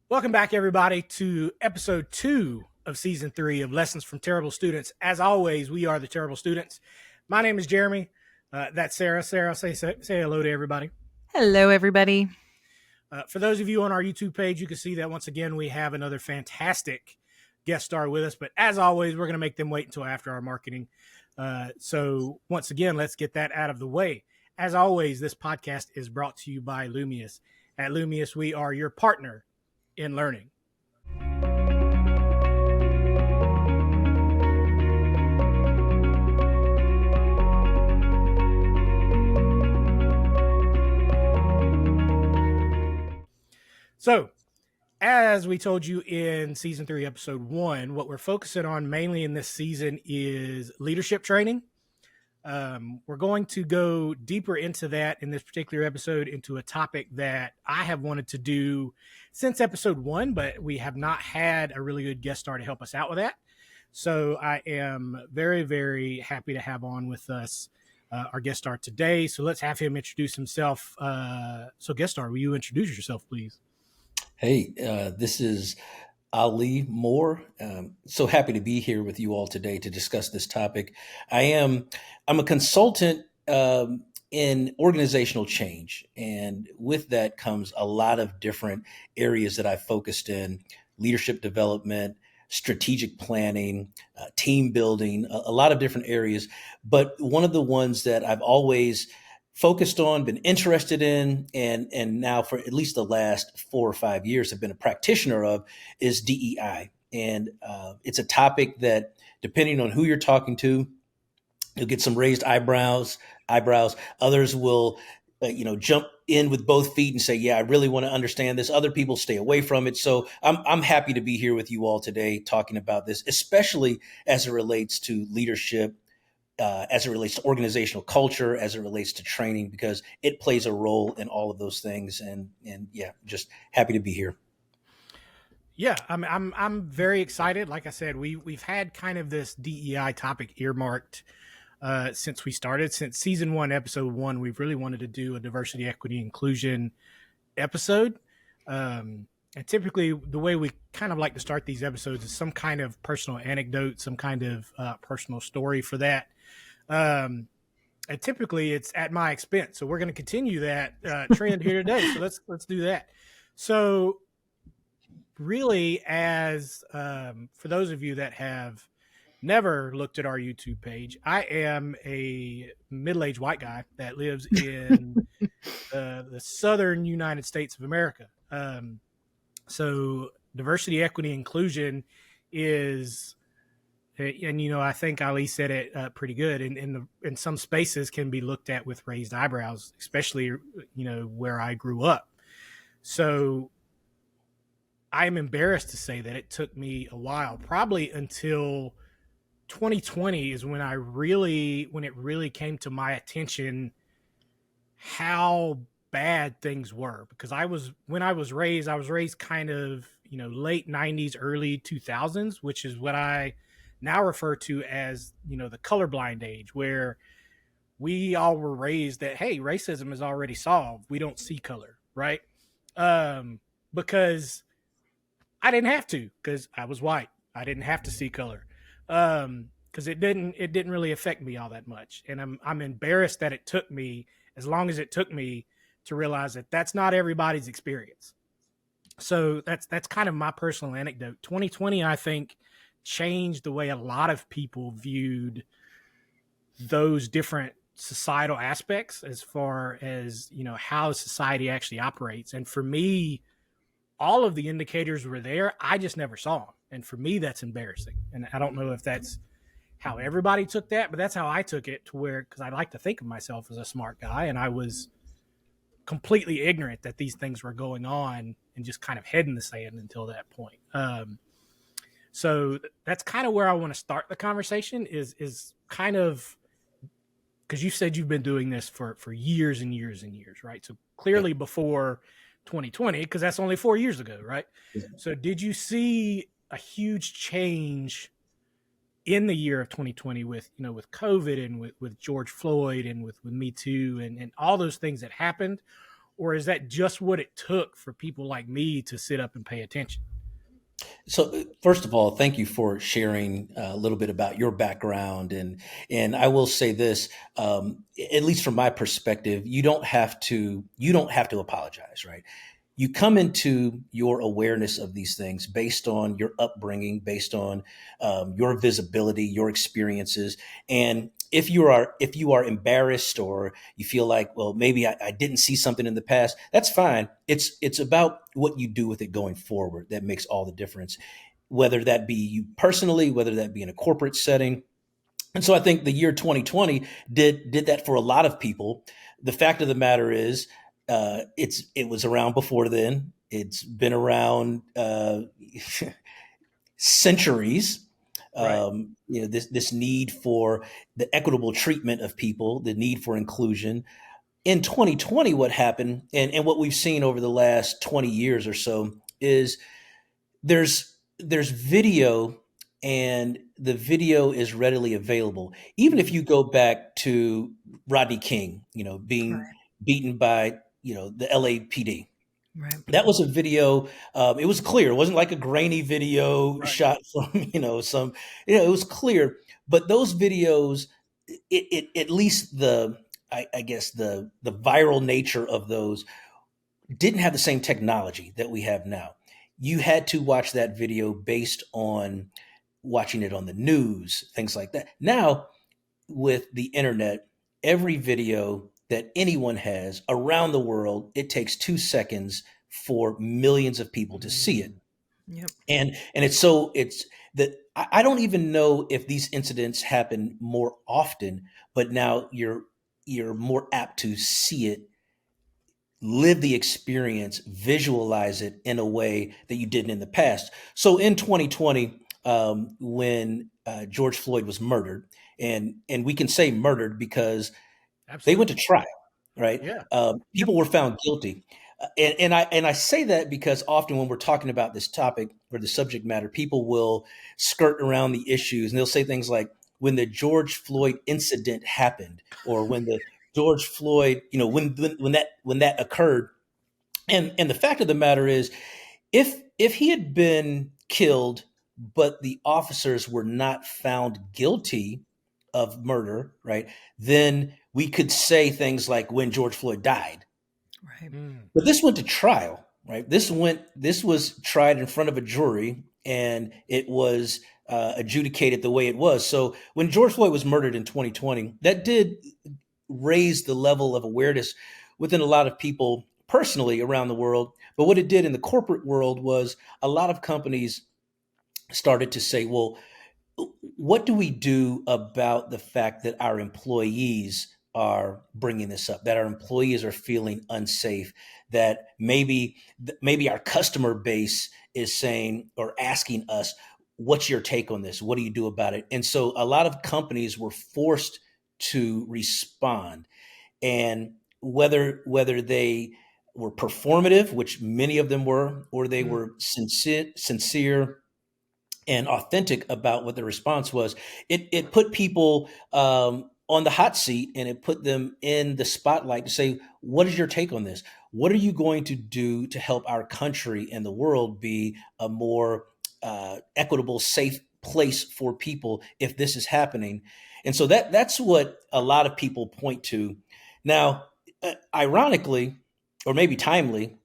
Welcome back, everybody, to episode 2 of season 3 of Lessons from Terrible Students. As always, we are the Terrible Students. My name is Jeremy. That's Sarah. Sarah, say hello to everybody. Hello, everybody. For those of you on our YouTube page, you can see that once again we have another fantastic guest star with us. But as always, we're going to make them wait until after our marketing. So once again, let's get that out of the way. As always, this podcast is brought to you by Lumius. At Lumius, we are your partner in learning. So, as we told you in season 3, episode 1, what we're focusing on mainly in this season is leadership training. We're going to go deeper into that in this particular episode, into a topic that I have wanted to do since episode 1, but we have not had a really good guest star to help us out with that. So I am very, very happy to have on with us our guest star today. So let's have him introduce himself. So guest star, will you introduce yourself, please? Hey, this is Ahli Moore. So happy to be here with you all today to discuss this topic. I'm a consultant in organizational change, and with that comes a lot of different areas that I've focused in: leadership development, strategic planning, team building, a lot of different areas. But one of the ones that I've always focused on, been interested in, and now for at least the last 4 or 5 years have been a practitioner of, is DEI. And it's a topic that, depending on who you're talking to, you'll get some raised eyebrows. Others will, jump in with both feet and say, "Yeah, I really want to understand this." Other people stay away from it. So I'm happy to be here with you all today talking about this, especially as it relates to leadership, as it relates to organizational culture, as it relates to training, because it plays a role in all of those things. And yeah, just happy to be here. Yeah, I'm very excited. Like I said, we've had kind of this DEI topic earmarked since we started. Since season 1, episode 1, we've really wanted to do a diversity, equity, inclusion episode. And typically, the way we kind of like to start these episodes is some kind of personal anecdote, some kind of personal story for that. And typically it's at my expense. So we're going to continue that trend here today. So let's do that. So really, as for those of you that have never looked at our YouTube page, I am a middle-aged white guy that lives in the southern United States of America. So diversity, equity, inclusion is, and I think Ali said it pretty good. In some spaces can be looked at with raised eyebrows, especially where I grew up. So I'm embarrassed to say that it took me a while, probably until 2020 is when it really came to my attention how bad things were. Because when I was raised kind of late 90s, early 2000s, which is what I now refer to as the colorblind age, where we all were raised that, hey, racism is already solved, we don't see color, right? Because I didn't have to, because I was white. I didn't have to see color, because it didn't really affect me all that much. And I'm embarrassed that it took me as long as it took me to realize that that's not everybody's experience. So that's kind of my personal anecdote. 2020, I think, changed the way a lot of people viewed those different societal aspects as far as how society actually operates. And for me, all of the indicators were there. I just never saw them. And for me, that's embarrassing. And I don't know if that's how everybody took that, but that's how I took it, to where, because I like to think of myself as a smart guy, and I was completely ignorant that these things were going on and just kind of head in the sand until that point. So that's kind of where I want to start the conversation, is kind of, because you said you've been doing this for years and years and years, right? So clearly before 2020, because that's only 4 years ago, right? Yeah. So did you see a huge change in the year of 2020 with COVID and with George Floyd and with Me Too and all those things that happened? or is that just what it took for people like me to sit up and pay attention? So, first of all, thank you for sharing a little bit about your background, and I will say this, at least from my perspective, you don't have to apologize, right? You come into your awareness of these things based on your upbringing, based on your visibility, your experiences, and if you are embarrassed or you feel like, well, maybe I didn't see something in the past, that's fine. It's about what you do with it going forward that makes all the difference, whether that be you personally, whether that be in a corporate setting. And so I think the year 2020 did that for a lot of people. The fact of the matter is, it was around before then. It's been around centuries. Right. This need for the equitable treatment of people, the need for inclusion. In 2020, what happened, and what we've seen over the last 20 years or so, is there's video, and the video is readily available. Even if Mhm. you go back to Rodney King, being Right. beaten by the LAPD, Right. that was a video. It was clear. It wasn't like a grainy video Right. shot from some. It was clear. But those videos, at least I guess the viral nature of those didn't have the same technology that we have now. You had to watch that video based on watching it on the news, things like that. Now, with the internet, every video that anyone has around the world, it takes 2 seconds for millions of people to see it. Mm. Yep. And it's that I don't even know if these incidents happen more often, but now you're more apt to see it, live the experience, visualize it in a way that you didn't in the past. So in 2020, when George Floyd was murdered, and we can say murdered because they went to Absolutely. trial, right? Yeah. Yep. People were found guilty, and I say that because often when we're talking about this topic or the subject matter, people will skirt around the issues and they'll say things like, "When the George Floyd incident happened," or "When the George Floyd, when that occurred." And the fact of the matter is, if he had been killed, but the officers were not found guilty of murder, right? Then we could say things like when George Floyd died. Right. Mm. But this went to trial, right? This was tried in front of a jury, and it was adjudicated the way it was. So when George Floyd was murdered in 2020, that did raise the level of awareness within a lot of people personally around the world. But what it did in the corporate world was a lot of companies started to say, well, what do we do about the fact that our employees are bringing this up, that our employees are feeling unsafe, that maybe our customer base is saying or asking us, what's your take on this, what do you do about it? And so a lot of companies were forced to respond, and whether they were performative, which many of them were, or they Mm. were sincere and authentic about what the response was, it put people on the hot seat, and it put them in the spotlight to say, what is your take on this? What are you going to do to help our country and the world be a more equitable, safe place for people if this is happening? And so that's what a lot of people point to. Now, ironically, or maybe timely,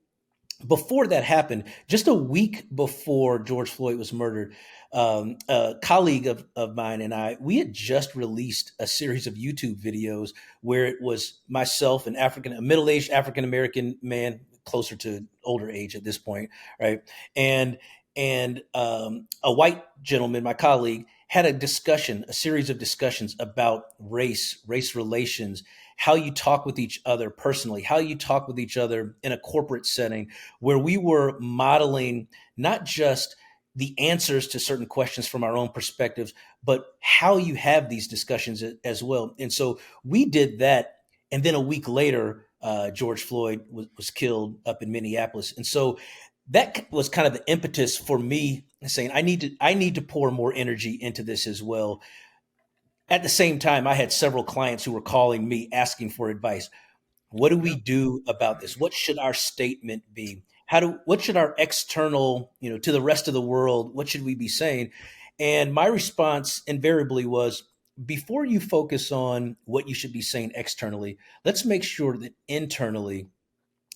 before that happened, just a week before George Floyd was murdered, a colleague of mine and I, we had just released a series of YouTube videos where it was myself, a middle-aged African American man, closer to older age at this point, right, and a white gentleman, my colleague, had a series of discussions about race relations, how you talk with each other personally, how you talk with each other in a corporate setting, where we were modeling not just the answers to certain questions from our own perspectives, but how you have these discussions as well. And so we did that. And then a week later, George Floyd was killed up in Minneapolis. And so that was kind of the impetus for me saying, I need to pour more energy into this as well. At the same time, I had several clients who were calling me asking for advice. What do we Yeah. do about this? What should our statement be? What should our external, to the rest of the world, what should we be saying? And my response invariably was, before you focus on what you should be saying externally, let's make sure that internally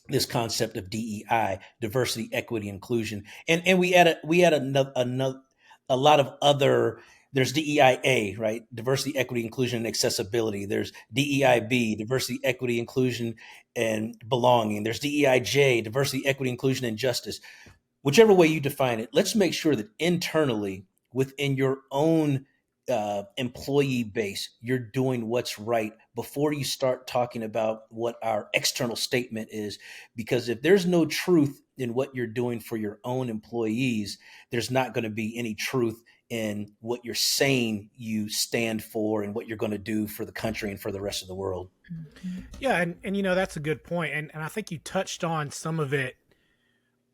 this concept of DEI, diversity, equity, inclusion, and we add another a lot of other. There's DEIA, right? Diversity, equity, inclusion, and accessibility. There's DEIB, diversity, equity, inclusion, and belonging. There's DEIJ, diversity, equity, inclusion, and justice. Whichever way you define it, let's make sure that internally within your own employee base, you're doing what's right before you start talking about what our external statement is. Because if there's no truth in what you're doing for your own employees, there's not going to be any truth in what you're saying you stand for and what you're going to do for the country and for the rest of the world. Yeah, and that's a good point. And I think you touched on some of it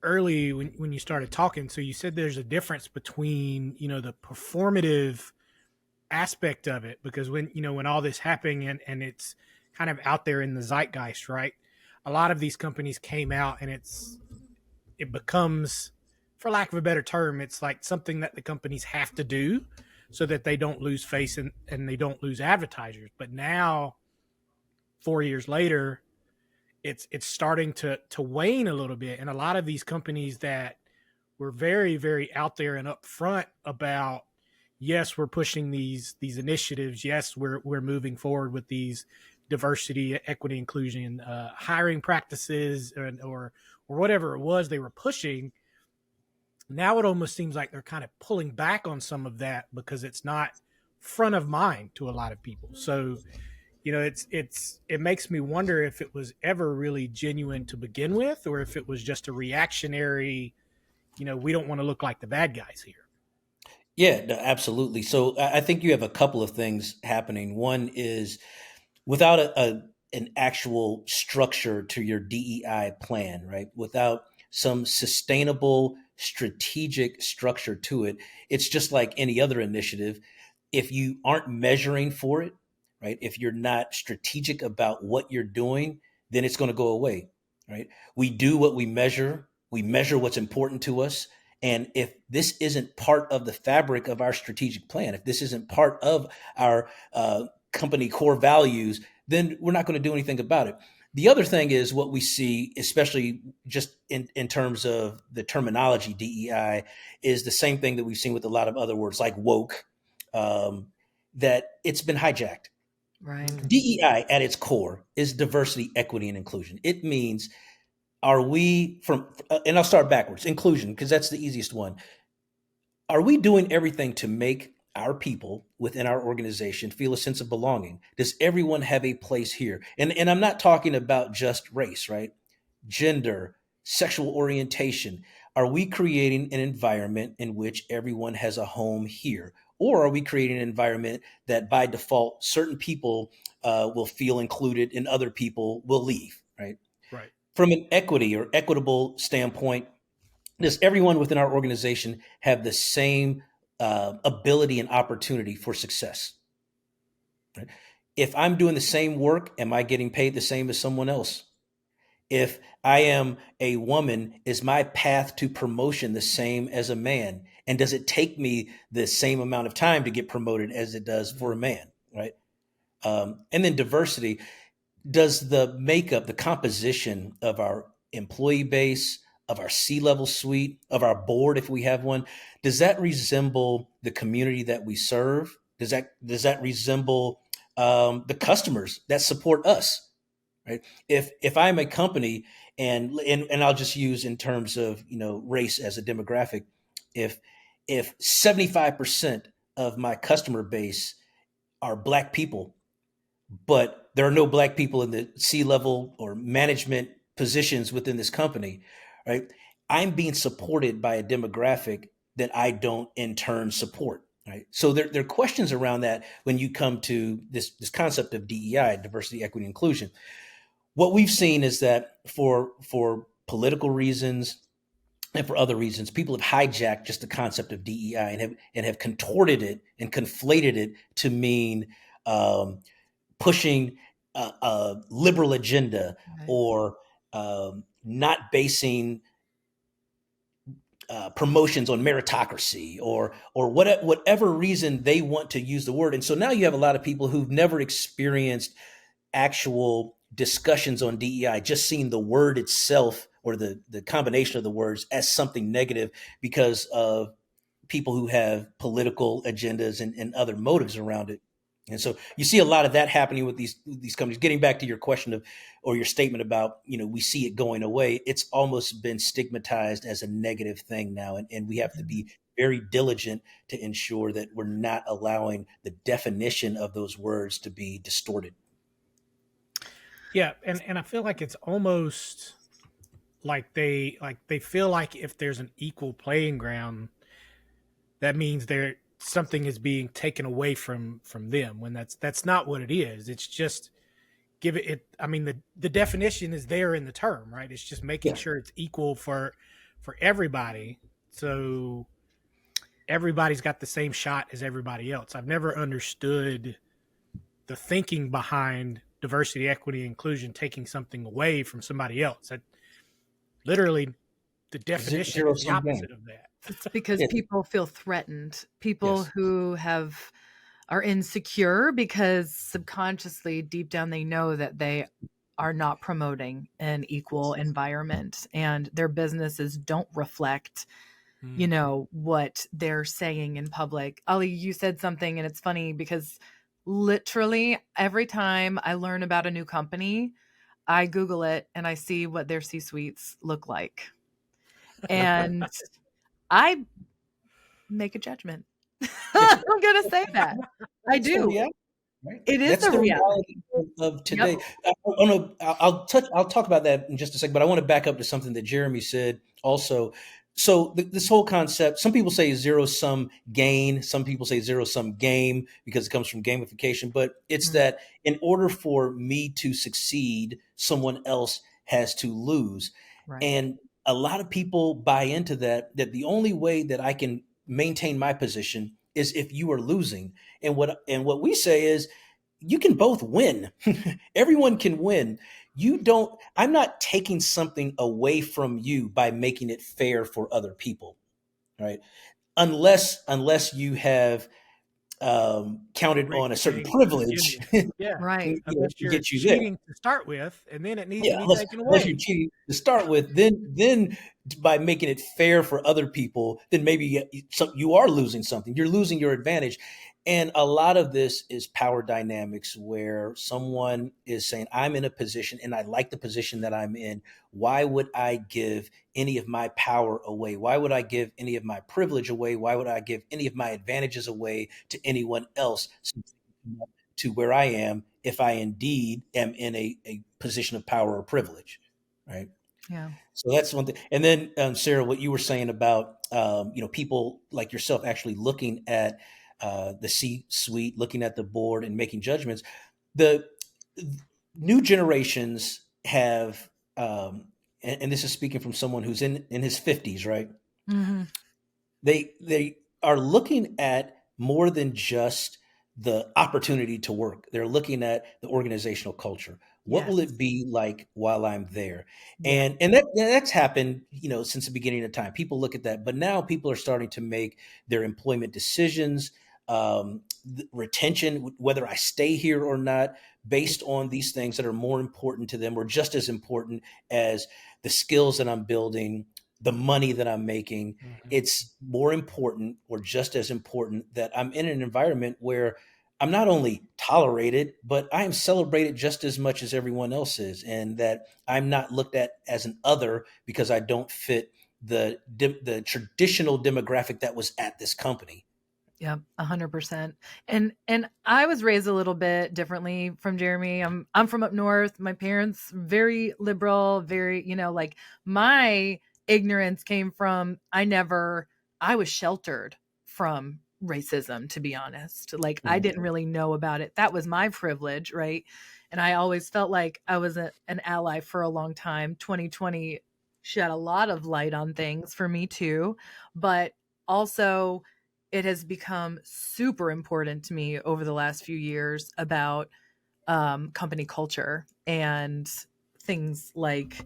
early when you started talking. So you said there's a difference between, the performative aspect of it, because when all this happened and it's kind of out there in the zeitgeist, right? A lot of these companies came out and it becomes, for lack of a better term, it's like something that the companies have to do so that they don't lose face and they don't lose advertisers. But now, 4 years later, it's starting to wane a little bit, and a lot of these companies that were very, very out there and upfront about, yes, we're pushing these initiatives, yes, we're moving forward with these diversity, equity, inclusion, hiring practices, or whatever it was they were pushing. Now it almost seems like they're kind of pulling back on some of that because it's not front of mind to a lot of people. So it makes me wonder if it was ever really genuine to begin with, or if it was just a reactionary, we don't want to look like the bad guys here. Yeah, no, absolutely. So I think you have a couple of things happening. One is, without an actual structure to your DEI plan, right? Without some sustainable strategic structure to it, it's just like any other initiative. If you aren't measuring for it, right? If you're not strategic about what you're doing, then it's going to go away, right? We do what we measure. We measure what's important to us. And if this isn't part of the fabric of our strategic plan, if this isn't part of our company core values, then we're not going to do anything about it. The other thing is what we see, especially just in terms of the terminology DEI, is the same thing that we've seen with a lot of other words like woke, that it's been hijacked. Right. DEI at its core is diversity, equity, and inclusion. It means, are we and I'll start backwards, inclusion, because that's the easiest one. Are we doing everything to make our people within our organization feel a sense of belonging? Does everyone have a place here? And I'm not talking about just race, right? Gender, sexual orientation. Are we creating an environment in which everyone has a home here? Or are we creating an environment that by default, certain people will feel included and other people will leave, right? Right. From an equity or equitable standpoint, does everyone within our organization have the same ability and opportunity for success? Right? If I'm doing the same work, am I getting paid the same as someone else? If I am a woman, is my path to promotion the same as a man? And does it take me the same amount of time to get promoted as it does for a man? Right. And then diversity. Does the makeup, the composition of our employee base, of our C-level suite, of our board, if we have one, does that resemble the community that we serve? Does that resemble the customers that support us? Right. If I'm a company, and I'll just use in terms of race as a demographic, if 75% of my customer base are Black people, but there are no Black people in the C-level or management positions within this company, right? I'm being supported by a demographic that I don't in turn support, right? So there are questions around that when you come to this concept of DEI, diversity, equity, inclusion. What we've seen is that for political reasons and for other reasons, people have hijacked just the concept of DEI and have contorted it and conflated it to mean pushing a liberal agenda, Right. or not basing promotions on meritocracy, or whatever reason they want to use the word. And so now you have a lot of people who've never experienced actual discussions on DEI, just seeing the word itself or the combination of the words as something negative because of people who have political agendas and other motives around it. And so you see a lot of that happening with these companies. Getting back to your question of, or your statement about, we see it going away. It's almost been stigmatized as a negative thing now, and we have to Mhm. be very diligent to ensure that we're not allowing the definition of those words to be distorted. Yeah, and I feel like it's almost like they feel like if there's an equal playing ground, that means there something is being taken away from them, when that's not what it is. It's just give it, I mean, the definition is there in the term, right? It's just making Yeah. sure it's equal for everybody, so everybody's got the same shot as everybody else. I've never understood the thinking behind diversity, equity, inclusion taking something away from somebody else. That literally, the definition Zero is the sum game. opposite of that. It's because Yeah. people feel threatened. People Yes. who are insecure because subconsciously, deep down, they know that they are not promoting an equal environment and their businesses don't reflect, Mm. what they're saying in public. Ali, you said something, and it's funny because literally every time I learn about a new company, I Google it and I see what their C suites look like. And I make a judgment. Yeah. I'm gonna say that. I That's the do. reality. Right? It is That's a the reality reality. of Yep. today. I'll talk about that in just a second, but I want to back up to something that Jeremy said also. So this whole concept, some people say zero sum gain, some people say zero sum game because it comes from gamification, but it's Mm, that in order for me to succeed, someone else has to lose. right. And a lot of people buy into that the only way that I can maintain my position is if you are losing. And what we say is you can both win. Everyone can win. You don't, I'm not taking something away from you by making it fair for other people, right? Unless you have counted on a certain Race-based privilege, agenda. Yeah, Right. unless to you're get you there. cheating to start with, and then it needs Yeah, to be taken unless you're away. cheating to start with, then by making it fair for other people, then maybe you are losing something. You're losing your advantage, and a lot of this is power dynamics, where someone is saying, "I'm in a position, and I like the position that I'm in. Why would I give any of my power away? Why would I give any of my privilege away? Why would I give any of my advantages away to anyone else?" To where I am if I indeed am in a position of power or privilege, right? Yeah. So that's one thing. And then, Sarah, what you were saying about people like yourself actually looking at the C-suite, looking at the board, and making judgments. The new generations have, and this is speaking from someone who's in his 50s, right? Mhm. They are looking at more than just the opportunity to work. They're looking at the organizational culture. What will Yes. it be like while I'm there? Yeah. And that's happened, since the beginning of time. People look at that, but now people are starting to make their employment decisions, retention, whether I stay here or not, based on these things that are more important to them, or just as important as the skills that I'm building, the money that I'm making. Mhm. It's more important, or just as important, that I'm in an environment where I'm not only tolerated, but I am celebrated just as much as everyone else is, and that I'm not looked at as an other because I don't fit the traditional demographic that was at this company. Yep, 100%. And I was raised a little bit differently from Jeremy. I'm from up north. My parents very liberal, very, like my ignorance came from I was sheltered from racism, to be honest. Like I Mhm. didn't really know about it. That was my privilege, right? And I always felt like I was an ally for a long time. 2020 shed a lot of light on things for me too, but also it has become super important to me over the last few years about company culture and things like,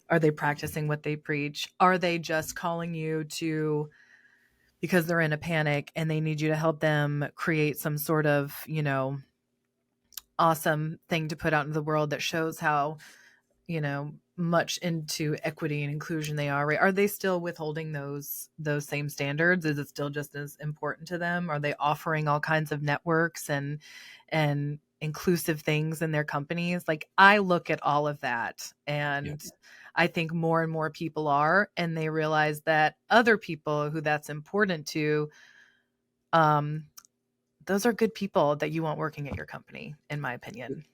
are they practicing what they preach? Are they just calling you to because they're in a panic and they need you to help them create some sort of, awesome thing to put out into the world that shows how, much into equity and inclusion they are, right? Are they still withholding those same standards? Is it still just as important to them? Are they offering all kinds of networks and inclusive things in their companies? Like, I look at all of that, Yeah, and I think more and more people are, and they realize that other people who that's important to, um those are good people that you want working at your company, in my opinion.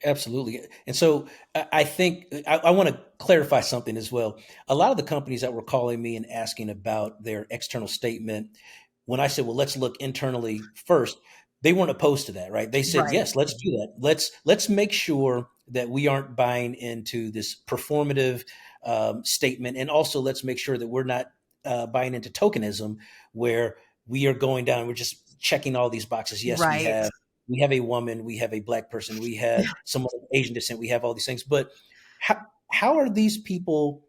absolutely. And so I think I want to clarify something as well. A lot of the companies that were calling me and asking about their external statement, when I said, well, let's look internally first, they weren't opposed to that, right? They said, Right. yes, let's do that. Let's make sure that we aren't buying into this performative statement, and also let's make sure that we're not buying into tokenism, where we are going down, we're just checking all these boxes. Yes, Right. we have a woman, we have a black person, we have someone of Asian descent, we have all these things. But how how are these people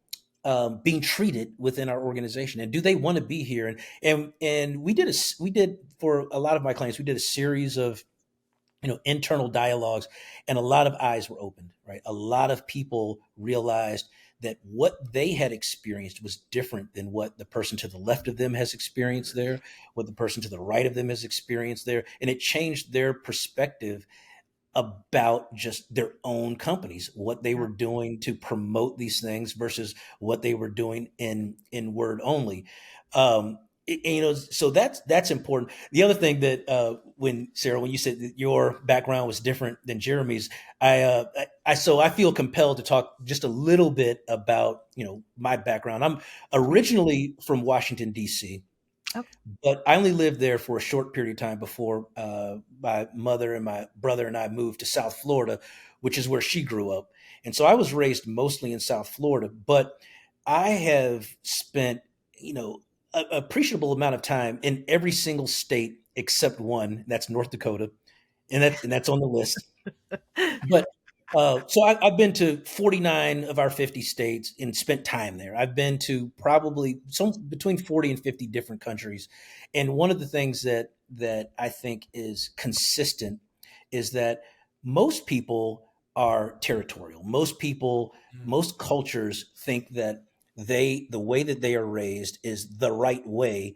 being treated within our organization, and do they want to be here? And we did for a lot of my clients, we did a series of internal dialogues, and a lot of eyes were opened. Right, a lot of people realized that what they had experienced was different than what the person to the left of them has experienced there, what the person to the right of them has experienced there, and it changed their perspective about just their own companies, what they Yeah. were doing to promote these things versus what they were doing in word only. So that's important. The other thing that when Sarah, when you said that your background was different than Jeremy's, I feel compelled to talk just a little bit about my background. I'm originally from Washington D.C., Okay. but I only lived there for a short period of time before my mother and my brother and I moved to South Florida, which is where she grew up. And so I was raised mostly in South Florida, but I have spent, a appreciable amount of time in every single state except one, and that's North Dakota, and that's on the list. But so I've been to 49 of our 50 states and spent time there. I've been to probably some between 40 and 50 different countries. And one of the things that I think is consistent is that most people are territorial. Most people, Mm. most cultures think that the way that they are raised is the right way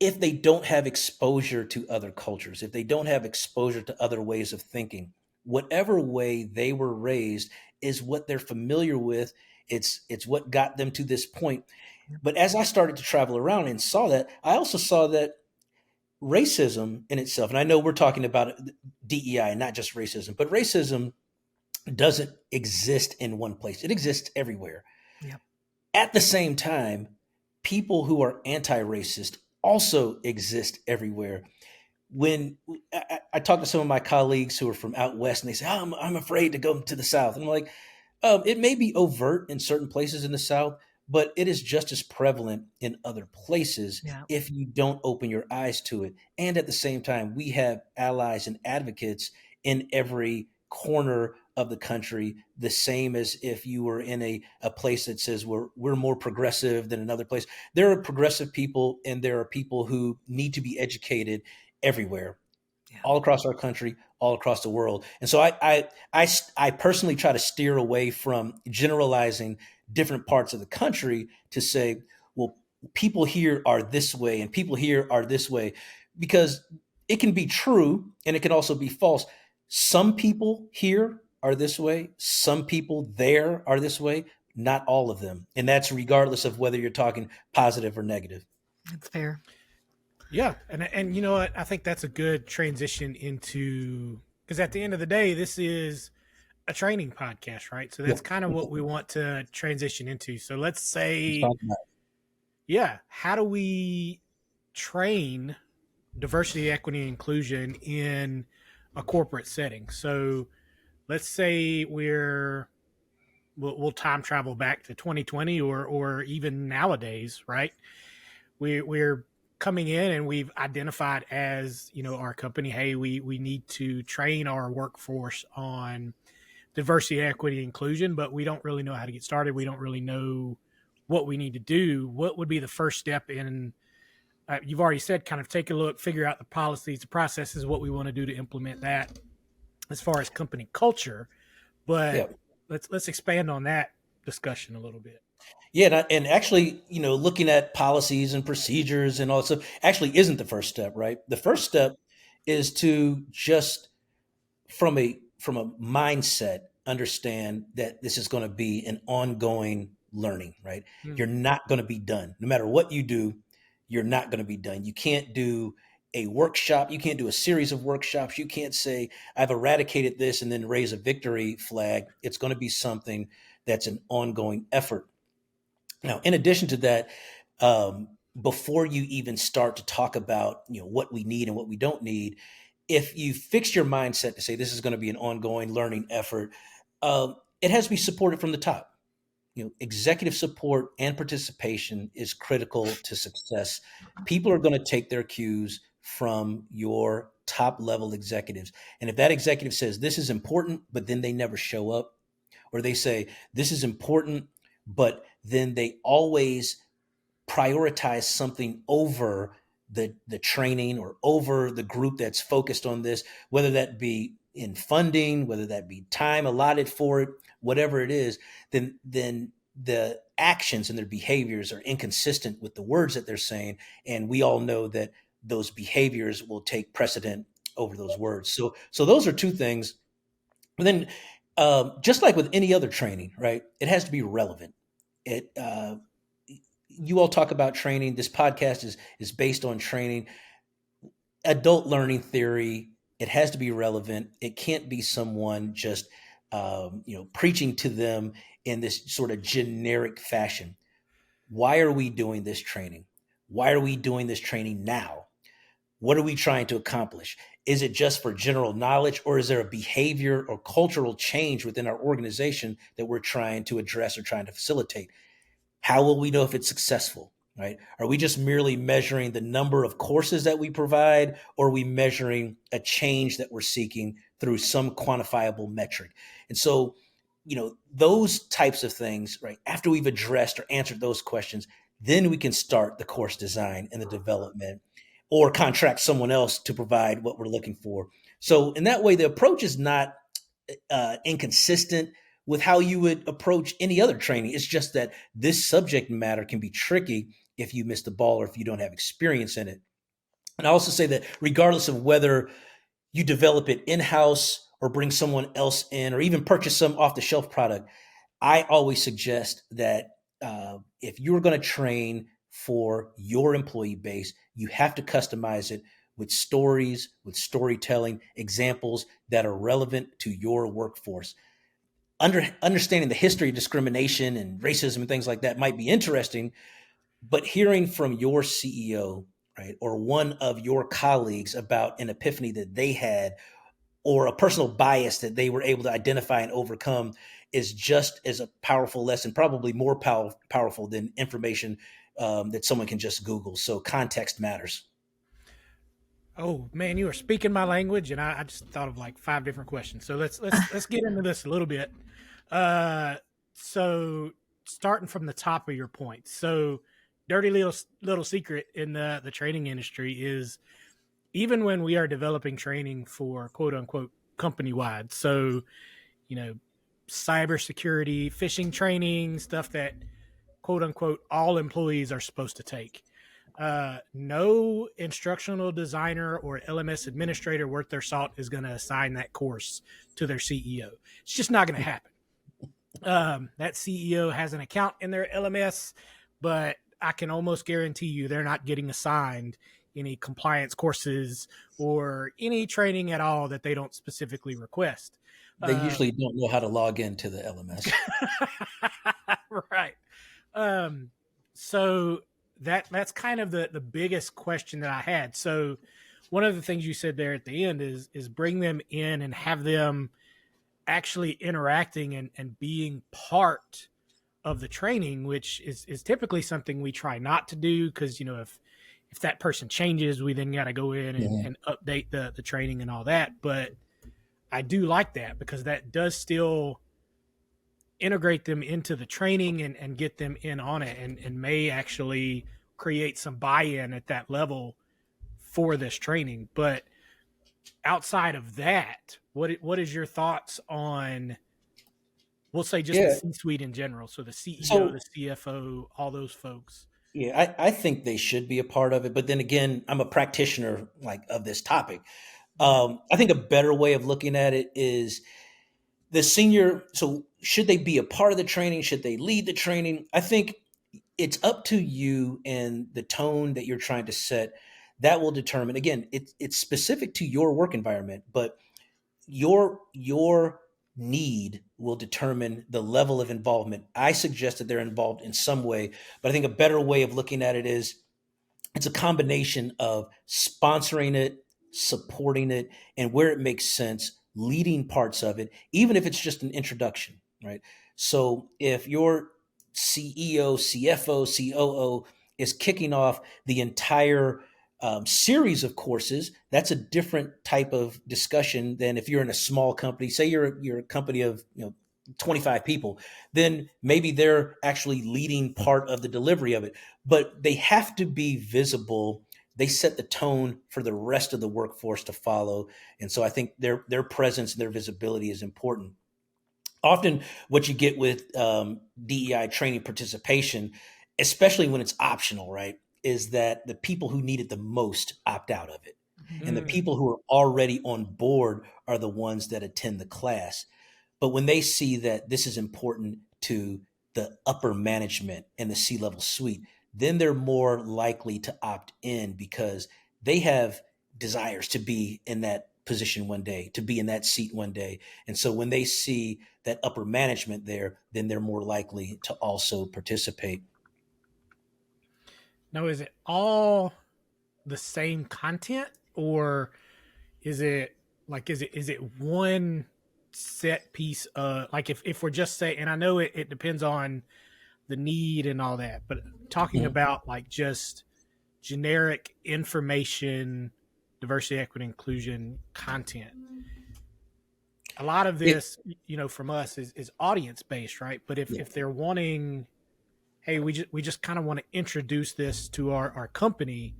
if they don't have exposure to other cultures, if they don't have exposure to other ways of thinking. Whatever way they were raised is what they're familiar with. It's what got them to this point. But as I started to travel around and saw that, I also saw that racism in itself, and I know we're talking about DEI, not just racism, but racism doesn't exist in one place. It exists everywhere. Yep. At the same time, people who are anti-racist also exist everywhere. When I talk to some of my colleagues who are from out west, and they say, "Oh, I'm afraid to go to the South," and I'm like, it may be overt in certain places in the South, but it is just as prevalent in other places Yeah. if you don't open your eyes to it. And at the same time, we have allies and advocates in every corner of the country, the same as if you were in a place that says we're more progressive than another place. There are progressive people, and there are people who need to be educated everywhere, Yeah. all across our country, all across the world. And so I personally try to steer away from generalizing different parts of the country to say, well, people here are this way and people here are this way, because it can be true and it can also be false. Some people here are this way, some people there are this way, not all of them. And that's regardless of whether you're talking positive or negative. That's fair. Yeah, and you know what? I think that's a good transition into, because at the end of the day, this is a training podcast, right? So that's Yep. kind of what we want to transition into. So let's Let's say, talk about yeah, how do we train diversity, equity, and inclusion in a corporate setting? So let's say we'll time travel back to 2020 or even nowadays, right? We're coming in and we've identified as, our company, hey, we need to train our workforce on diversity, equity, inclusion, but we don't really know how to get started. We don't really know what we need to do. What would be the first step in, you've already said, kind of take a look, figure out the policies, the processes, what we want to do to implement that as far as company culture. But Yeah. let's expand on that discussion a little bit. Yeah, and actually, looking at policies and procedures and all that stuff actually isn't the first step, right? The first step is to just from a mindset understand that this is going to be an ongoing learning, right? You're Mm. not going to be done. No matter what you do, you're not going to be done. You can't do a workshop, you can't do a series of workshops. You can't say I've eradicated this and then raise a victory flag. It's going to be something that's an ongoing effort. Now, in addition to that, before you even start to talk about what we need and what we don't need, if you fix your mindset to say this is going to be an ongoing learning effort, it has to be supported from the top. Executive support and participation is critical to success. People are going to take their cues from your top level executives, and if that executive says this is important, but then they never show up, or they say this is important, but then they always prioritize something over the training or over the group that's focused on this, whether that be in funding, whether that be time allotted for it, whatever it is, then the actions and their behaviors are inconsistent with the words that they're saying, and we all know that those behaviors will take precedent over those words. So those are two things. But then, just like with any other training, right? It has to be relevant. It You all talk about training. This podcast is based on training, adult learning theory. It has to be relevant. It can't be someone just preaching to them in this sort of generic fashion. Why are we doing this training? Why are we doing this training now? What are we trying to accomplish? Is it just for general knowledge, or is there a behavior or cultural change within our organization that we're trying to address or trying to facilitate? How will we know if it's successful, right? Are we just merely measuring the number of courses that we provide, or are we measuring a change that we're seeking through some quantifiable metric? And so, those types of things, right? After we've addressed or answered those questions, then we can start the course design and the development, or contract someone else to provide what we're looking for. So in that way, the approach is not inconsistent with how you would approach any other training. It's just that this subject matter can be tricky if you miss the ball or if you don't have experience in it. And I also say that regardless of whether you develop it in-house or bring someone else in or even purchase some off-the-shelf product, I always suggest that if you're going to train for your employee base, you have to customize it with stories, with storytelling, examples that are relevant to your workforce. Understanding the history of discrimination and racism and things like that might be interesting, but hearing from your CEO, right, or one of your colleagues about an epiphany that they had or a personal bias that they were able to identify and overcome is just as a powerful lesson, probably more powerful than information that someone can just Google. So context matters. Oh man, you are speaking my language, and I just thought of like five different questions. So let's get into this a little bit. Uh, so starting from the top of your point, so dirty little secret in the training industry is even when we are developing training for quote unquote company wide. So you know, cybersecurity, phishing training, stuff that quote unquote all employees are supposed to take. No instructional designer or LMS administrator worth their salt is going to assign that course to their CEO. It's just not going to happen. That CEO has an account in their LMS, but I can almost guarantee you they're not getting assigned any compliance courses or any training at all that they don't specifically request. They Uh, usually don't know how to log into the LMS. right. Um, so that's kind of the biggest question that I had. So one of the things you said there at the end is bring them in and have them actually interacting and being part of the training, which is typically something we try not to do because if if that person changes, we then got to go in Mhm. and update the training and all that. But I do like that because that does still integrate them into the training and get them in on it, and may actually create some buy-in at that level for this training. But outside of that, what is your thoughts on, we'll say, just the Yeah. C-suite in general? So the CEO, the So CFO, all those folks. yeah, I think they should be a part of it. But then again, I'm a practitioner like of this topic. Mhm. I think a better way of looking at it is the senior. So should they be a part of the training? Should they lead the training? I think it's up to you and the tone that you're trying to set. That will determine. Again, it's specific to your work environment, but your need will determine the level of involvement. I suggest that they're involved in some way, but I think a better way of looking at it is it's a combination of sponsoring it, supporting it, and where it makes sense, leading parts of it, even if it's just an introduction, right? So if your CEO, CFO, COO is kicking off the entire series of courses, that's a different type of discussion than if you're in a small company. Say you're a company of 25 people, then maybe they're actually leading part of the delivery of it, but they have to be visible. They set the tone for the rest of the workforce to follow. And so I think their presence and their visibility is important. Often what you get with DEI training participation, especially when it's optional, right, is that the people who need it the most opt out of it. And the Mm. people who are already on board are the ones that attend the class. But when they see that this is important to the upper management and the C-level suite, then they're more likely to opt in because they have desires to be in that position one day, to be in that seat one day. And so when they see that upper management there, then they're more likely to also participate. Now, is it all the same content, or is it is it one set piece? Like if we're just saying, and I know it depends on the need and all that, but talking Mhm. about like just generic information, diversity, equity, inclusion content. A lot of It, this, from us is audience based, right? But if yeah. if they're wanting, hey, we just kind of want to introduce this to our company,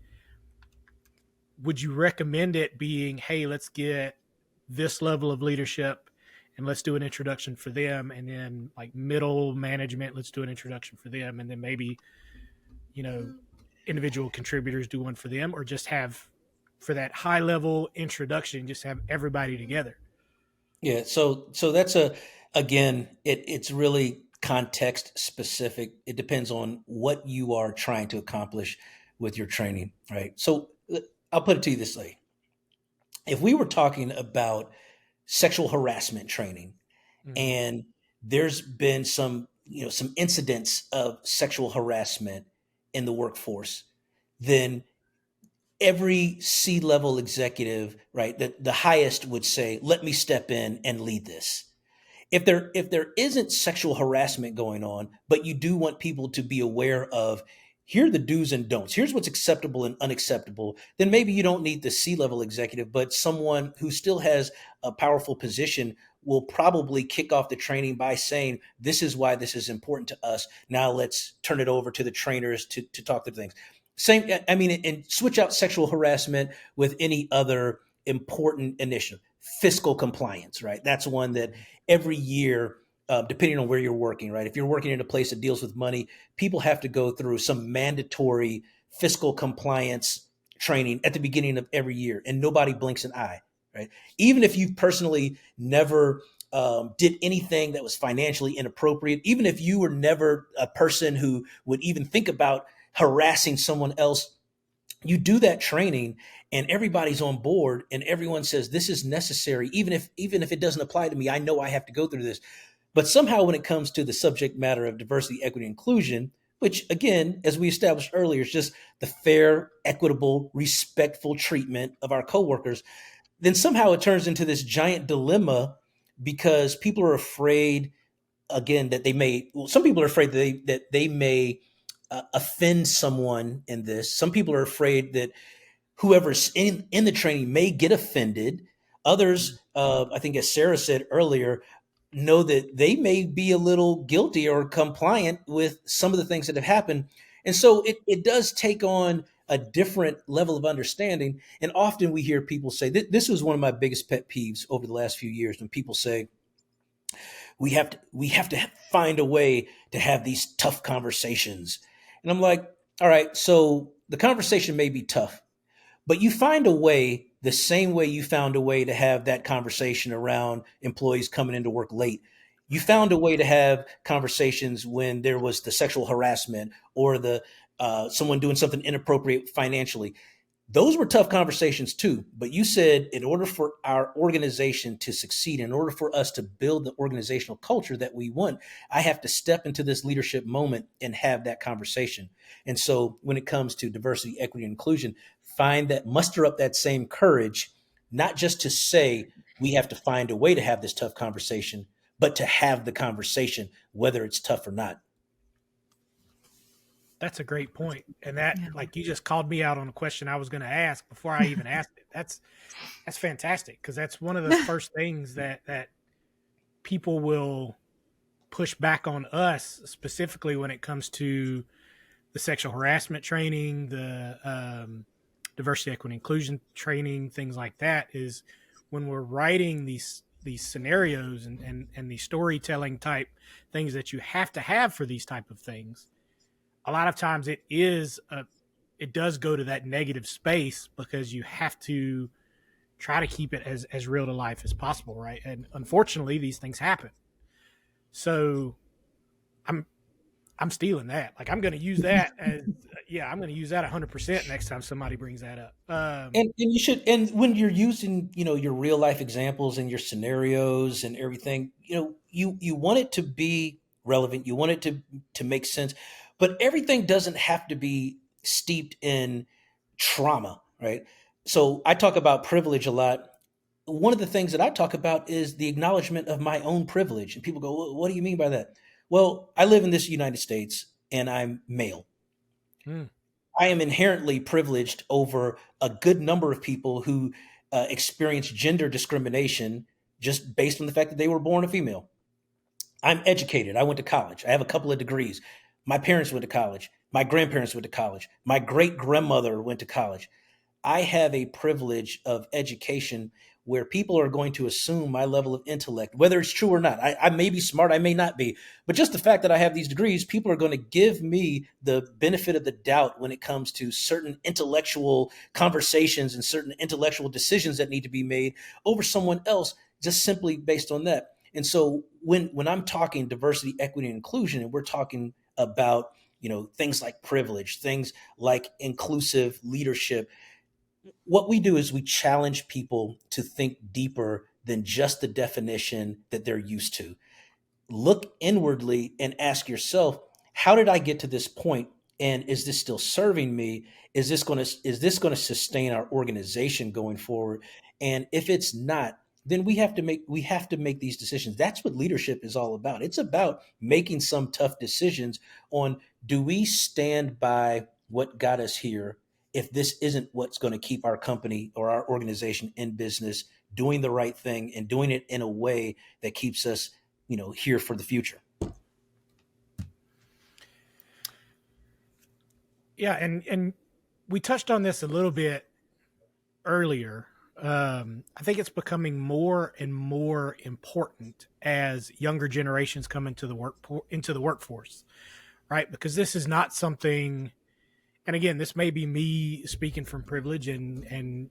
would you recommend it being, hey, let's get this level of leadership and let's do an introduction for them, and then like middle management, let's do an introduction for them, and then maybe, you know individual contributors do one for them, or just have, for that high level introduction, just have everybody together? Yeah, so that's again, it's really context specific. It depends on what you are trying to accomplish with your training, right? So I'll put it to you this way. If we were talking about sexual harassment training Mm-hmm. and there's been some incidents of sexual harassment in the workforce, then every C-level executive, right, the highest would say, "Let me step in and lead this." If there isn't sexual harassment going on, but you do want people to be aware of, here are the do's and don'ts, here's what's acceptable and unacceptable, then maybe you don't need the C-level executive, but someone who still has a powerful position will probably kick off the training by saying, this is why this is important to us. Now let's turn it over to the trainers to talk through things. Same, I mean, and switch out sexual harassment with any other important initiative. Fiscal compliance, right? That's one that every year, depending on where you're working, right? If you're working in a place that deals with money, people have to go through some mandatory fiscal compliance training at the beginning of every year, and nobody blinks an eye, right? Even if you personally never did anything that was financially inappropriate, even if you were never a person who would even think about harassing someone else, you do that training and everybody's on board and everyone says this is necessary. Even if it doesn't apply to me, I know I have to go through this. But somehow when it comes to the subject matter of diversity, equity, inclusion, which again, as we established earlier, is just the fair, equitable, respectful treatment of our coworkers, then somehow it turns into this giant dilemma because people are afraid, again, that they may, well, some people are afraid that they may offend someone in this. Some people are afraid that whoever's in the training may get offended. Others, I think, as Sarah said earlier, know that they may be a little guilty or compliant with some of the things that have happened. And so it does take on a different level of understanding. And often we hear people say, this was one of my biggest pet peeves over the last few years, when people say, we have to find a way to have these tough conversations. And I'm like, all right, so the conversation may be tough, but you find a way, the same way you found a way to have that conversation around employees coming into work late. You found a way to have conversations when there was the sexual harassment or the someone doing something inappropriate financially. Those were tough conversations too. But you said, in order for our organization to succeed, in order for us to build the organizational culture that we want, I have to step into this leadership moment and have that conversation. And so when it comes to diversity, equity, and inclusion, muster up that same courage, not just to say we have to find a way to have this tough conversation, but to have the conversation, whether it's tough or not. That's a great point. And that, Yeah. like, you just called me out on a question I was going to ask before I even asked it. That's fantastic, because that's one of the first things that people will push back on us, specifically when it comes to the sexual harassment training, the diversity, equity, inclusion training, things like that, is when we're writing these scenarios and these storytelling type things that you have to have for these type of things. A lot of times it does go to that negative space, because you have to try to keep it as real to life as possible, right? And unfortunately, these things happen. So I'm I'm stealing that. Like, I'm going to use that as, yeah, I'm going to use that 100% next time somebody brings that up. And you should, and when you're using, your real life examples and your scenarios and everything, you want it to be relevant, you want it to make sense, but everything doesn't have to be steeped in trauma, right? So I talk about privilege a lot. One of the things that I talk about is the acknowledgement of my own privilege. And people go, "Well, what do you mean by that?" Well, I live in this United States and I'm male. hmm, I am inherently privileged over a good number of people who experience gender discrimination just based on the fact that they were born a female. I'm educated. I went to college. I have a couple of degrees. My parents went to college. My grandparents went to college. My great grandmother went to college. I have a privilege of education where people are going to assume my level of intellect, whether it's true or not. I may be smart, I may not be, but just the fact that I have these degrees, people are going to give me the benefit of the doubt when it comes to certain intellectual conversations and certain intellectual decisions that need to be made over someone else, just simply based on that. And so when I'm talking diversity, equity, and inclusion, and we're talking about things like privilege, things like inclusive leadership, what we do is we challenge people to think deeper than just the definition that they're used to. Look inwardly and ask yourself, how did I get to this point? And is this still serving me? Is this going to sustain our organization going forward? And if it's not, then we have to make these decisions. That's what leadership is all about. It's about making some tough decisions on, do we stand by what got us here if this isn't what's going to keep our company or our organization in business, doing the right thing and doing it in a way that keeps us here for the future. yeah, and we touched on this a little bit earlier. I think it's becoming more and more important as younger generations come into the workforce, right? Because this is not something, and again, this may be me speaking from privilege and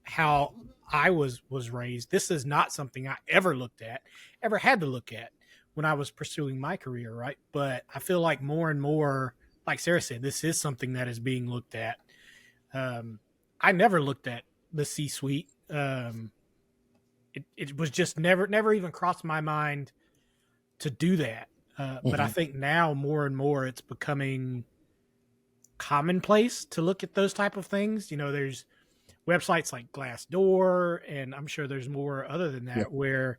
how I was raised. This is not something I ever had to look at when I was pursuing my career, right? But I feel like more and more, like Sarah said, this is something that is being looked at. I never looked at the C-suite. It was just never even crossed my mind to do that. But I Mhm. think now more and more it's becoming commonplace to look at those type of things. There's websites like Glassdoor, and I'm sure there's more other than Yeah. that, where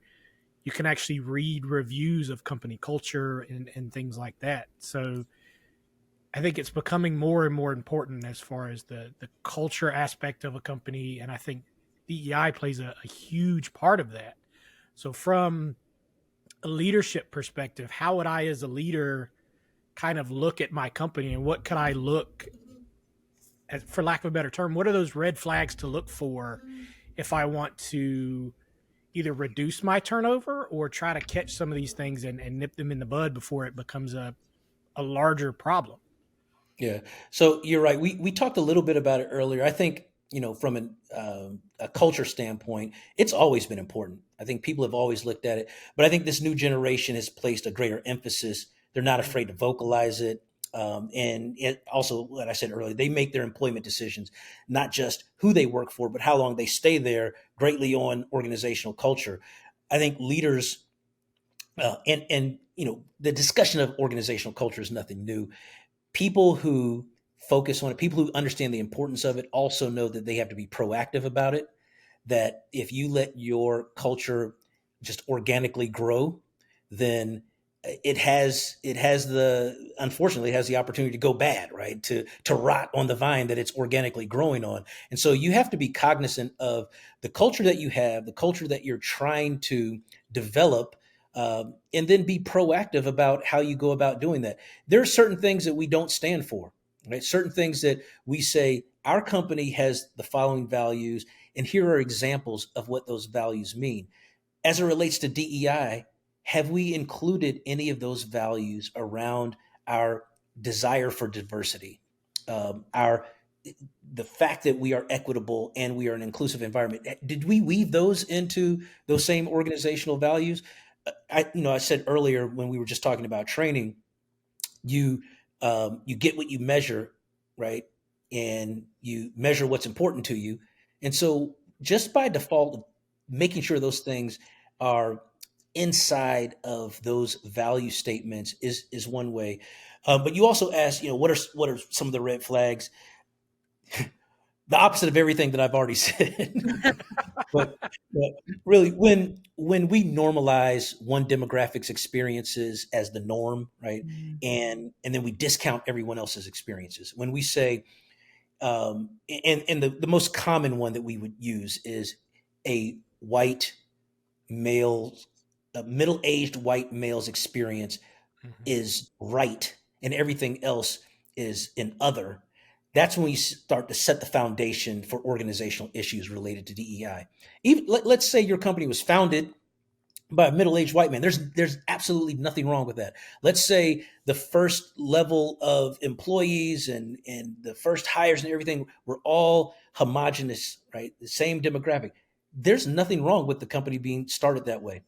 you can actually read reviews of company culture and things like that. So I think it's becoming more and more important as far as the culture aspect of a company, and I think DEI plays a huge part of that. So, from a leadership perspective, how would I, as a leader, kind of look at my company, and what could I look at, for lack of a better term, what are those red flags to look for if I want to either reduce my turnover or try to catch some of these things and nip them in the bud before it becomes a larger problem. Yeah. So you're right. We talked a little bit about it earlier. I think, from a culture standpoint, it's always been important. I think people have always looked at it, but I think this new generation has placed a greater emphasis. They're not afraid to vocalize it. And it also, what I said earlier, they make their employment decisions, not just who they work for, but how long they stay there, greatly on organizational culture. I think leaders, and the discussion of organizational culture is nothing new. People who focus on it, people who understand the importance of it, also know that they have to be proactive about it. That if you let your culture just organically grow, then it has the unfortunately it has the opportunity to go bad, right? To rot on the vine that it's organically growing on. And so you have to be cognizant of the culture that you have, the culture that you're trying to develop, and then be proactive about how you go about doing that. There are certain things that we don't stand for, right? Certain things that we say our company has the following values, and here are examples of what those values mean. As it relates to DEI, have we included any of those values around our desire for diversity, our the fact that we are equitable and we are an inclusive environment? Did we weave those into those same organizational values? I said earlier when we were just talking about training, you get what you measure, right? And you measure what's important to you. And so just by default, making sure those things are inside of those value statements is one way. But you also asked, what are some of the red flags? The opposite of everything that I've already said. But really, when we normalize one demographic's experiences as the norm, right, Mm. and then we discount everyone else's experiences, when we say, and the most common one that we would use is a white male, a middle-aged white male's experience Mhm. is right and everything else is an other. That's when we start to set the foundation for organizational issues related to DEI. Even let's say your company was founded by a middle-aged white man. There's absolutely nothing wrong with that. Let's say the first level of employees and the first hires and everything were all homogenous, right? The same demographic. There's nothing wrong with the company being started that way.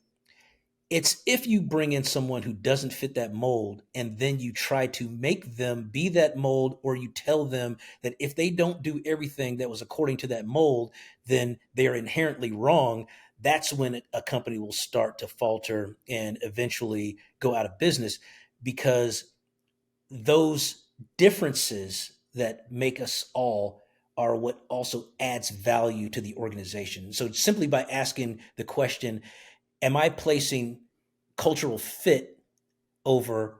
It's if you bring in someone who doesn't fit that mold and then you try to make them be that mold, or you tell them that if they don't do everything that was according to that mold, then they're inherently wrong. That's when a company will start to falter and eventually go out of business, because those differences that make us all are what also adds value to the organization. So simply by asking the question, am I placing cultural fit over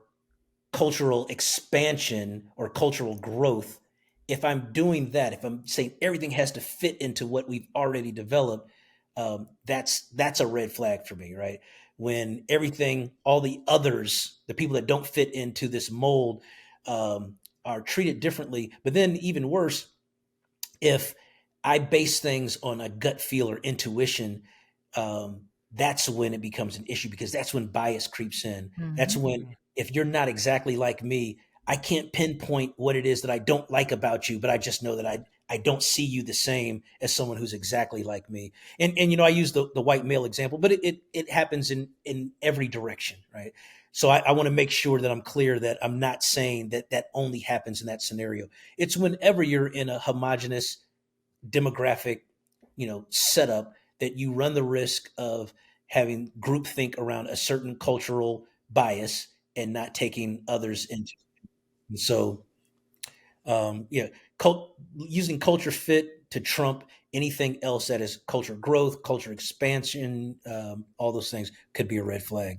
cultural expansion or cultural growth? If I'm doing that, if I'm saying everything has to fit into what we've already developed, that's a red flag for me, right? When everything, all the others, the people that don't fit into this mold, are treated differently. But then even worse, if I base things on a gut feel or intuition, that's when it becomes an issue, because that's when bias creeps in. That's Mhm. when, if you're not exactly like me, I can't pinpoint what it is that I don't like about you, but I just know that I don't see you the same as someone who's exactly like me. And I use the white male example, but it happens in every direction, right? So I want to make sure that I'm clear that I'm not saying that that only happens in that scenario. It's whenever you're in a homogenous demographic, setup, that you run the risk of having groupthink around a certain cultural bias and not taking others into. And so, yeah, using culture fit to trump anything else that is culture growth, culture expansion, all those things could be a red flag.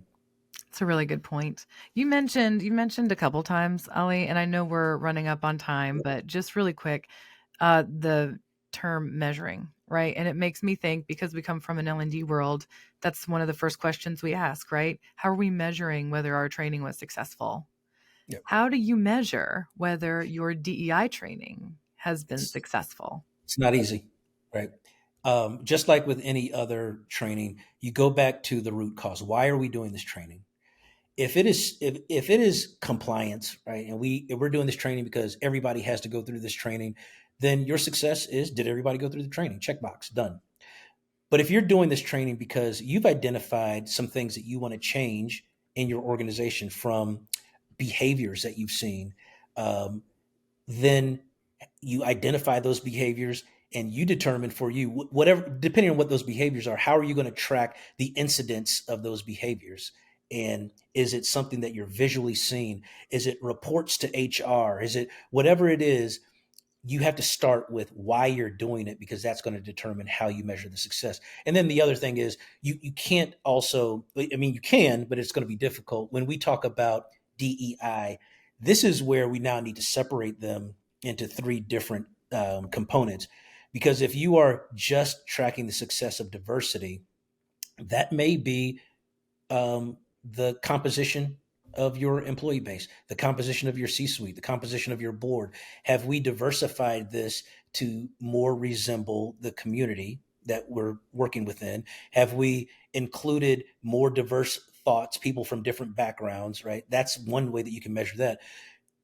It's a really good point. You mentioned a couple times, Ali, and I know we're running up on time, but just really quick, the term measuring, right? And it makes me think because we come from an L&D world, that's one of the first questions we ask, right? How are we measuring whether our training was successful? Yep. How do you measure whether your DEI training has been It's successful? it's not easy, right? Just like with any other training, you go back to the root cause. Why are we doing this training? If it is compliance, right, and if we're doing this training because everybody has to go through this training, then your success is, did everybody go through the training? Checkbox, done. But if you're doing this training because you've identified some things that you want to change in your organization from behaviors that you've seen, um, then you identify those behaviors and you determine for you whatever, depending on what those behaviors are, how are you going to track the incidence of those behaviors? And is it something that you're visually seeing? Is it reports to HR? Is it whatever it is? You have to start with why you're doing it, because that's going to determine how you measure the success. And then the other thing is you can't also, I mean, you can, but it's going to be difficult. When we talk about DEI, this is where we now need to separate them into three different components. Because if you are just tracking the success of diversity, that may be the composition of your employee base, the composition of your C-suite, the composition of your board. Have we diversified this to more resemble the community that we're working within? Have we included more diverse thoughts, people from different backgrounds, right? That's one way that you can measure that.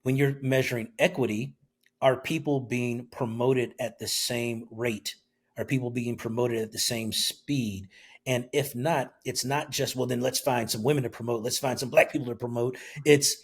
When you're measuring equity, are people being promoted at the same rate? Are people being promoted at the same speed? And if not, it's not just, well, then let's find some women to promote. Let's find some Black people to promote. It's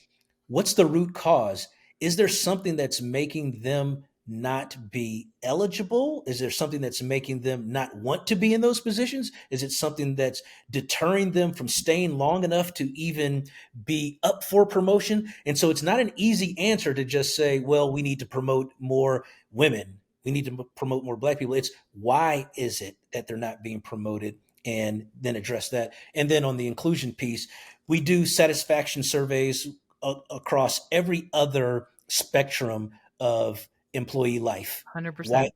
what's the root cause? Is there something that's making them not be eligible? Is there something that's making them not want to be in those positions? Is it something that's deterring them from staying long enough to even be up for promotion? And so it's not an easy answer to just say, well, we need to promote more women. We need to promote more Black people. It's why is it that they're not being promoted? And then address that. And then on the inclusion piece, we do satisfaction surveys across every other spectrum of employee life. Why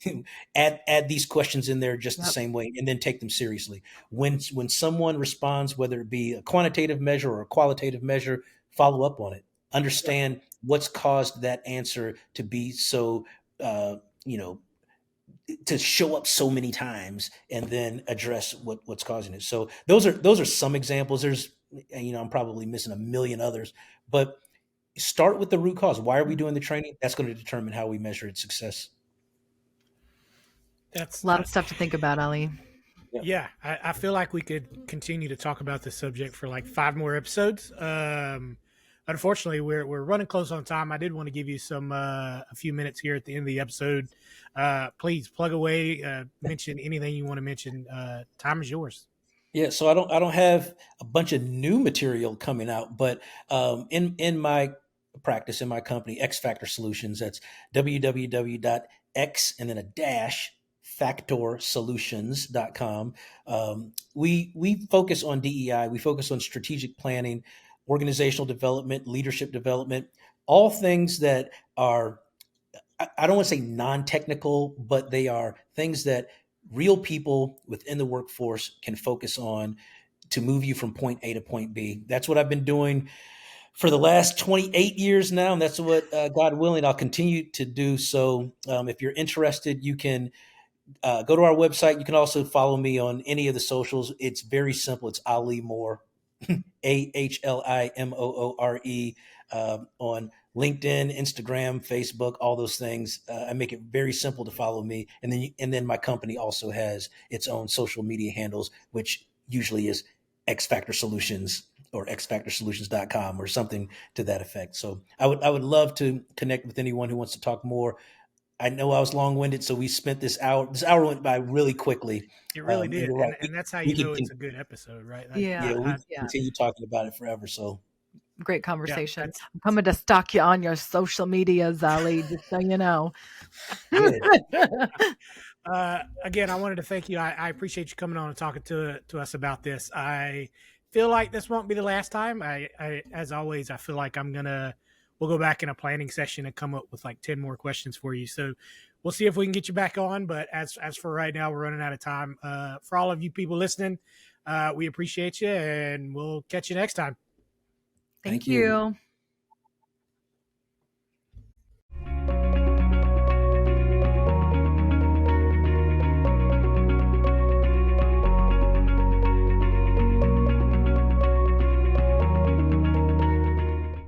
100%. add these questions in there just the Yep. same way, and then take them seriously. When someone responds, whether it be a quantitative measure or a qualitative measure, follow up on it. Understand what's caused that answer to be so you know to show up so many times, and then address what's causing it. So those are some examples. There's, I'm probably missing a million others, but start with the root cause. Why are we doing the training? That's going to determine how we measure its success. That's A lot of stuff to think about, Ali. Yeah. Yeah, I feel like we could continue to talk about this subject for like 5 more episodes. Unfortunately, we're running close on time. I did want to give you a few minutes here at the end of the episode. Please plug away. Mention anything you want to mention. Time is yours. Yeah, so I don't have a bunch of new material coming out, but in my practice, in my company, X Factor Solutions, that's www.x and then a dash factorsolutions.com. We focus on DEI, we focus on strategic planning, organizational development, leadership development, all things that are, I don't want to say non-technical, but they are things that real people within the workforce can focus on to move you from point A to point B. That's what I've been doing for the last 28 years now, and that's what, God willing, I'll continue to do. So if you're interested, you can go to our website. You can also follow me on any of the socials. It's very simple. It's Ali Moore, AHLIMOORE, on LinkedIn, Instagram, Facebook, all those things. I make it very simple to follow me, and then my company also has its own social media handles, which usually is X Factor Solutions or xfactorsolutions.com or something to that effect. So I would love to connect with anyone who wants to talk more. I know I was long winded, so we spent this hour. This hour went by really quickly, It really and did, you're right. and that's how We you could, know it's a good episode, right? Like, yeah, Yeah. we could Yeah. continue talking about it forever. So Great yeah, conversation. that's I'm coming to stalk you on your social medias, Ali, just so you know. good. again, I wanted to thank you. I appreciate you coming on and talking to us about this. I feel like this won't be the last time. As always, I feel like we'll go back in a planning session and come up with like 10 more questions for you. So we'll see if we can get you back on. But as for right now, we're running out of time. For all of you people listening, we appreciate you, and we'll catch you next time. Thank you.